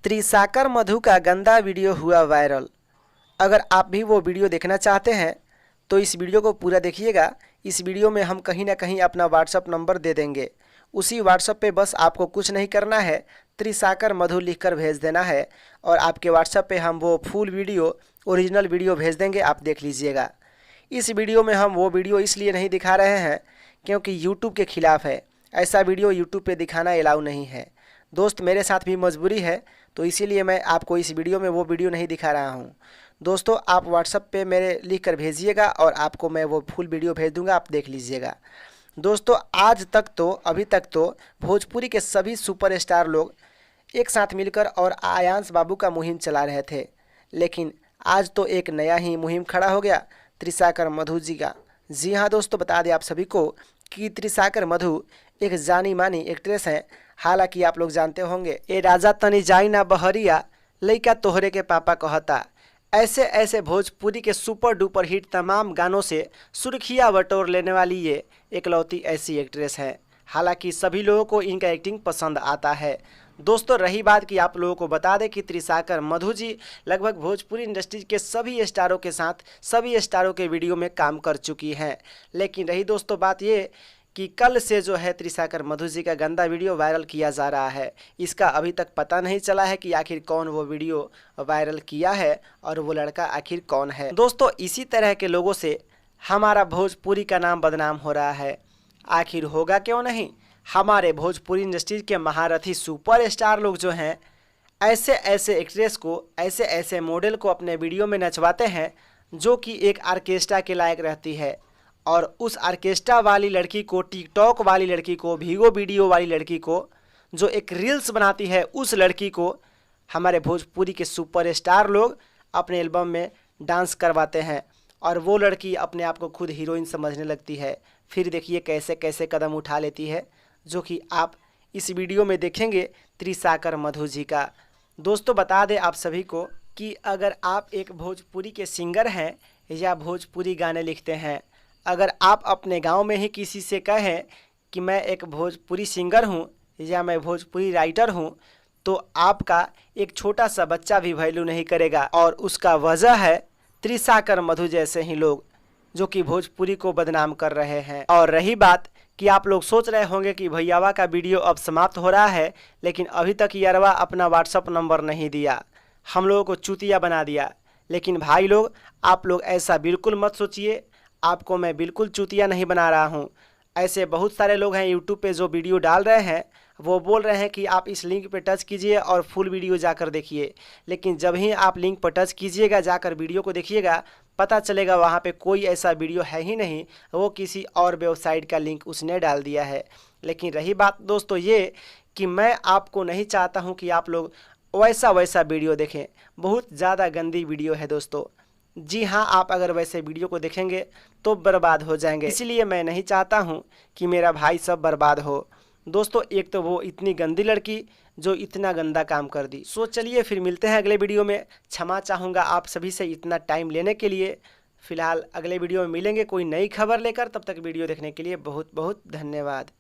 त्रिसाकर मधु का गंदा वीडियो हुआ वायरल। अगर आप भी वो वीडियो देखना चाहते हैं तो इस वीडियो को पूरा देखिएगा। इस वीडियो में हम कहीं ना कहीं अपना व्हाट्सअप नंबर दे देंगे। उसी व्हाट्सअप पे बस आपको कुछ नहीं करना है, त्रिसाकर मधु लिखकर भेज देना है और आपके व्हाट्सअप पे हम वो फुल वीडियो, ओरिजिनल वीडियो भेज देंगे, आप देख लीजिएगा। इस वीडियो में हम वो वीडियो इसलिए नहीं दिखा रहे हैं क्योंकि यूट्यूब के खिलाफ़ है। ऐसा वीडियो यूट्यूब पे दिखाना अलाउ नहीं है। दोस्त, मेरे साथ भी मजबूरी है तो इसीलिए मैं आपको इस वीडियो में वो वीडियो नहीं दिखा रहा हूँ। दोस्तों, आप व्हाट्सएप पे मेरे लिख कर भेजिएगा और आपको मैं वो फुल वीडियो भेज दूँगा, आप देख लीजिएगा। दोस्तों, अभी तक तो भोजपुरी के सभी सुपरस्टार लोग एक साथ मिलकर और आयांश बाबू का मुहिम चला रहे थे, लेकिन आज तो एक नया ही मुहिम खड़ा हो गया, त्रिसाकर मधु जी का। जी हाँ दोस्तों, बता दें आप सभी को कि त्रिसाकर मधु एक जानी मानी एक्ट्रेस हैं। हालांकि आप लोग जानते होंगे, ए राजा तनी जाई ना बहरिया लइका तोहरे के पापा कहता। ऐसे ऐसे भोजपुरी के सुपर डुपर हिट तमाम गानों से सुर्खियां बटोर लेने वाली ये एकलौती ऐसी एक्ट्रेस है। हालांकि सभी लोगों को इनका एक्टिंग पसंद आता है। दोस्तों, रही बात कि आप लोगों को बता दें कि त्रिसाकर मधु जी लगभग भोजपुरी इंडस्ट्री के सभी स्टारों के साथ सभी स्टारों के वीडियो में काम कर चुकी हैं। लेकिन रही दोस्तों बात ये कि कल से जो है त्रिसाकर मधु जी का गंदा वीडियो वायरल किया जा रहा है। इसका अभी तक पता नहीं चला है कि आखिर कौन वो वीडियो वायरल किया है और वो लड़का आखिर कौन है। दोस्तों, इसी तरह के लोगों से हमारा भोजपुरी का नाम बदनाम हो रहा है। आखिर होगा क्यों नहीं। हमारे भोजपुरी इंडस्ट्री के महारथी सुपरस्टार लोग जो हैं, ऐसे ऐसे एक्ट्रेस को, ऐसे ऐसे मॉडल को अपने वीडियो में नचवाते हैं जो कि एक आर्केस्ट्रा के लायक रहती है। और उस आर्केस्ट्रा वाली लड़की को, टिकटॉक वाली लड़की को, वीगो वीडियो वाली लड़की को, जो एक रील्स बनाती है, उस लड़की को हमारे भोजपुरी के सुपरस्टार लोग अपने एल्बम में डांस करवाते हैं और वो लड़की अपने आप को खुद हीरोइन समझने लगती है। फिर देखिए कैसे कैसे कदम उठा लेती है, जो कि आप इस वीडियो में देखेंगे त्रिसाकर मधु जी का। दोस्तों, बता दें आप सभी को कि अगर आप एक भोजपुरी के सिंगर हैं या भोजपुरी गाने लिखते हैं, अगर आप अपने गांव में ही किसी से कहें कि मैं एक भोजपुरी सिंगर हूं या मैं भोजपुरी राइटर हूं, तो आपका एक छोटा सा बच्चा भी वैल्यू नहीं करेगा। और उसका वजह है त्रिसाकर मधु जैसे ही लोग जो कि भोजपुरी को बदनाम कर रहे हैं। और रही बात कि आप लोग सोच रहे होंगे कि भैयावा का वीडियो अब समाप्त हो रहा है, लेकिन अभी तक यारवा अपना व्हाट्सअप नंबर नहीं दिया, हम लोगों को चूतिया बना दिया। लेकिन भाई लोग, आप लोग ऐसा बिल्कुल मत सोचिए, आपको मैं बिल्कुल चूतिया नहीं बना रहा हूँ। ऐसे बहुत सारे लोग हैं यूट्यूब पे जो वीडियो डाल रहे हैं, वो बोल रहे हैं कि आप इस लिंक पे टच कीजिए और फुल वीडियो जाकर देखिए। लेकिन जब ही आप लिंक पर टच कीजिएगा, जाकर वीडियो को देखिएगा, पता चलेगा वहाँ पे कोई ऐसा वीडियो है ही नहीं, वो किसी और वेबसाइट का लिंक उसने डाल दिया है। लेकिन रही बात दोस्तों ये कि मैं आपको नहीं चाहता हूँ कि आप लोग वैसा वीडियो देखें। बहुत ज़्यादा गंदी वीडियो है दोस्तों। जी हाँ, आप अगर वैसे वीडियो को देखेंगे तो बर्बाद हो जाएंगे। इसलिए मैं नहीं चाहता हूँ कि मेरा भाई सब बर्बाद हो। दोस्तों, एक तो वो इतनी गंदी लड़की जो इतना गंदा काम कर दी। सो चलिए फिर मिलते हैं अगले वीडियो में। क्षमा चाहूँगा आप सभी से इतना टाइम लेने के लिए। फिलहाल अगले वीडियो में मिलेंगे कोई नई खबर लेकर। तब तक वीडियो देखने के लिए बहुत बहुत धन्यवाद।